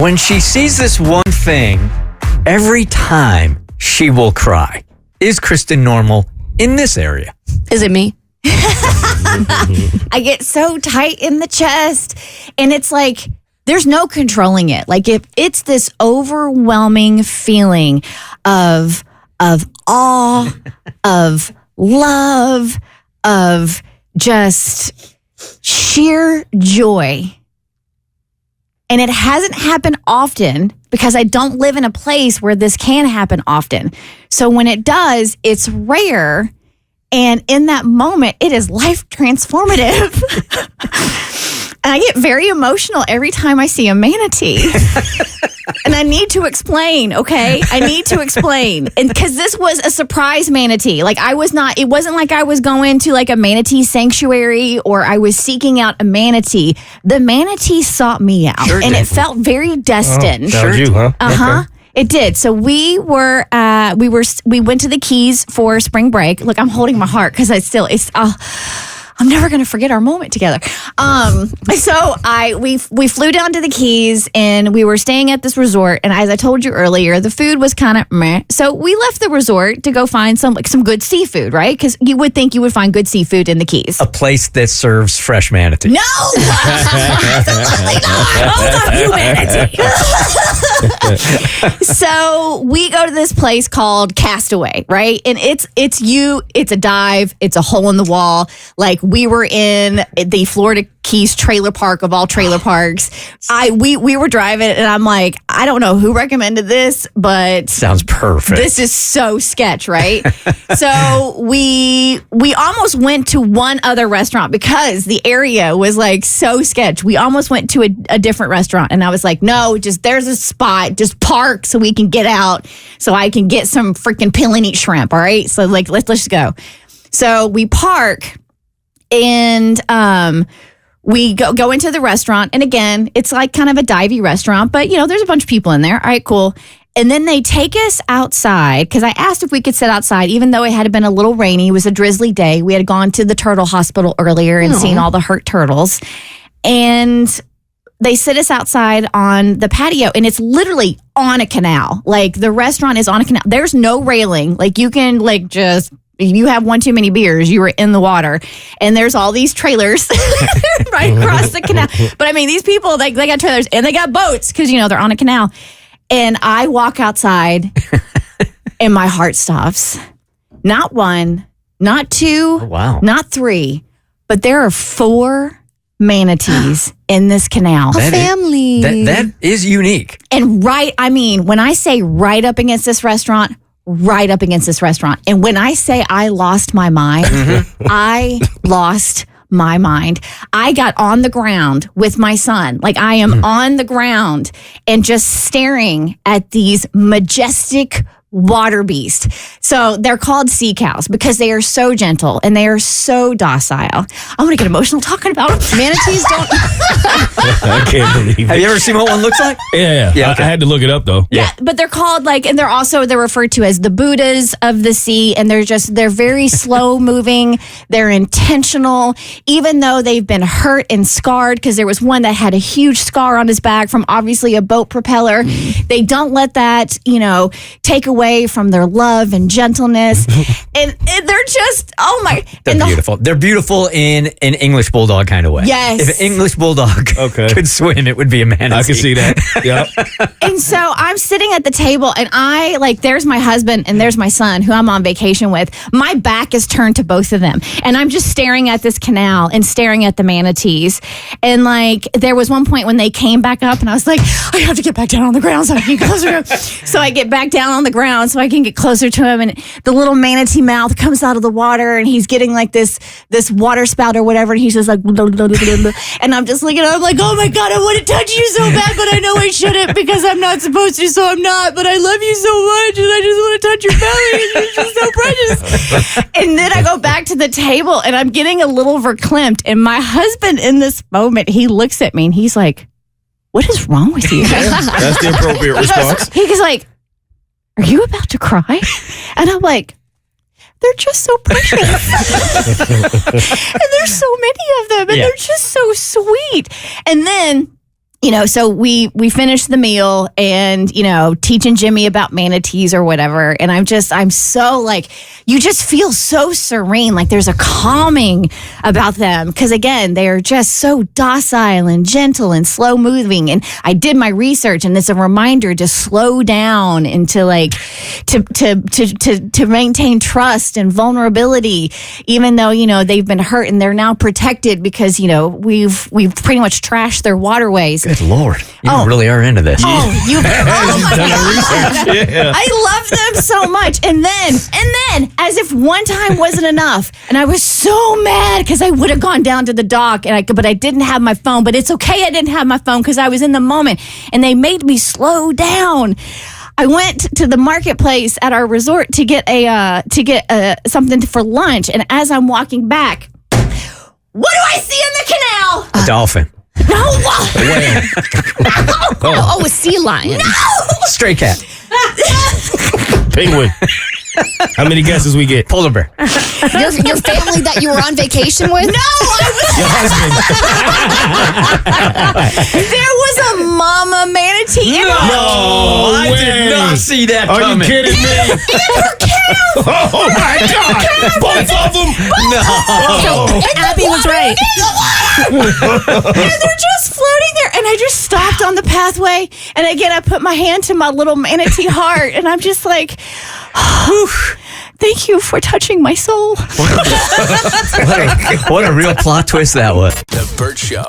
When she sees this one thing, every time she will cry. Is Kristin normal in this area? Is it me? I get so tight in the chest, and it's like there's no controlling it. Like if it's this overwhelming feeling of awe, of love, of just sheer joy. And it hasn't happened often because I don't live in a place where this can happen often. So when it does, it's rare. And in that moment, it is life transformative. And I get very emotional every time I see a manatee. And I need to explain, okay? I need to explain. And because this was a surprise manatee. Like it wasn't like I was going to like a manatee sanctuary or I was seeking out a manatee. The manatee sought me out. Sure and did. It felt very destined. That was you, huh? Uh-huh. Okay. It did. So we went to the Keys for spring break. Look, I'm holding my heart because I'm never going to forget our moment together. So we flew down to the Keys and we were staying at this resort. And as I told you earlier, the food was kind of meh. So we left the resort to go find some good seafood, right? Because you would think you would find good seafood in the Keys. A place that serves fresh manatee. No, absolutely not. Oh, not humanity. So we go to this place called Castaway, right? And it's a dive. It's a hole in the wall. Like we were in the Florida Keys trailer park of all trailer parks. We were driving and I'm like, I don't know who recommended this, but sounds perfect. This is so sketch, right? So we almost went to one other restaurant because the area was like so sketch. We almost went to a different restaurant and I was like, no, there's a spot, just park so we can get out so I can get some freaking peel and eat shrimp. All right. So like, let's just go. So we park and, we go into the restaurant. And again, it's like kind of a divey restaurant, but there's a bunch of people in there. All right, cool. And then they take us outside because I asked if we could sit outside, even though it had been a little rainy. It was a drizzly day. We had gone to the turtle hospital earlier and seen all the hurt turtles. And they sit us outside on the patio and it's literally on a canal. Like the restaurant is on a canal. There's no railing. Like you can if you have one too many beers, you were in the water. And there's all these trailers right across the canal. But I mean, these people, they got trailers and they got boats because, they're on a canal. And I walk outside and my heart stops. Not one, not two, not three, but there are 4 manatees in this canal. A family. That is unique. And when I say right up against this restaurant, right up against this restaurant. And when I say I lost my mind, I lost my mind. I got on the ground with my son. Like I am on the ground and just staring at these majestic water beast. So they're called sea cows because they are so gentle and they are so docile. I'm going to get emotional talking about them. Manatees don't. I can't believe it. Have you ever seen what one looks like? Yeah. Okay. I had to look it up though. Yeah, but they're called and they're referred to as the Buddhas of the sea. And they're very slow moving. They're intentional, even though they've been hurt and scarred because there was one that had a huge scar on his back from obviously a boat propeller. They don't let that, take away from their love and gentleness. and they're just, oh my. They're beautiful. They're beautiful in an English bulldog kind of way. Yes. If an English bulldog could swim, it would be a manatee. I can see that. Yeah. And so I'm sitting at the table and there's my husband and there's my son who I'm on vacation with. My back is turned to both of them. And I'm just staring at this canal and staring at the manatees. And there was one point when they came back up and I was like, I have to get back down on the ground so I can get closer to him. So I get back down on the ground so I can get closer to him. And the little manatee mouth comes out of the water and he's getting this water spout or whatever. And he's just like, blah, blah, blah, blah, blah. And I'm just looking at him, I'm like, oh my God, I want to touch you so bad, but I know I shouldn't because I'm not supposed to, so I'm not. But I love you so much and I just want to touch your belly and you're just so precious. And then I go back to the table and I'm getting a little verklempt. And my husband in this moment, he looks at me and he's like, what is wrong with you? That's the appropriate response. He's like, are you about to cry? And I'm like, they're just so precious. And there's so many of them and they're just so sweet. And then so we finished the meal and, teaching Jimmy about manatees or whatever. And I'm so like, you just feel so serene. Like there's a calming about them. Cause again, they're just so docile and gentle and slow moving. And I did my research and it's a reminder to slow down and to like, to maintain trust and vulnerability, even though, they've been hurt and they're now protected because, we've pretty much trashed their waterways. Good Lord. You really are into this. Oh my God. Yeah. I love them so much. And then, as if one time wasn't enough, and I was so mad because I would have gone down to the dock, but I didn't have my phone. But it's okay, I didn't have my phone because I was in the moment, and they made me slow down. I went to the marketplace at our resort to get something for lunch, and as I'm walking back, what do I see in the canal? A dolphin. No! Oh, a sea lion. No! Stray cat. Penguin. How many guesses we get? Polar bear. Your family that you were on vacation with? No, Your husband. there was a mama manatee in her No I did way. not see that Are coming. you kidding me? Oh my God! Both of them. No. Abby was right. and they're just floating there. And I just stopped on the pathway. And again, I put my hand to my little manatee heart. And I'm just like, thank you for touching my soul. What a real plot twist that was. The Bert Show.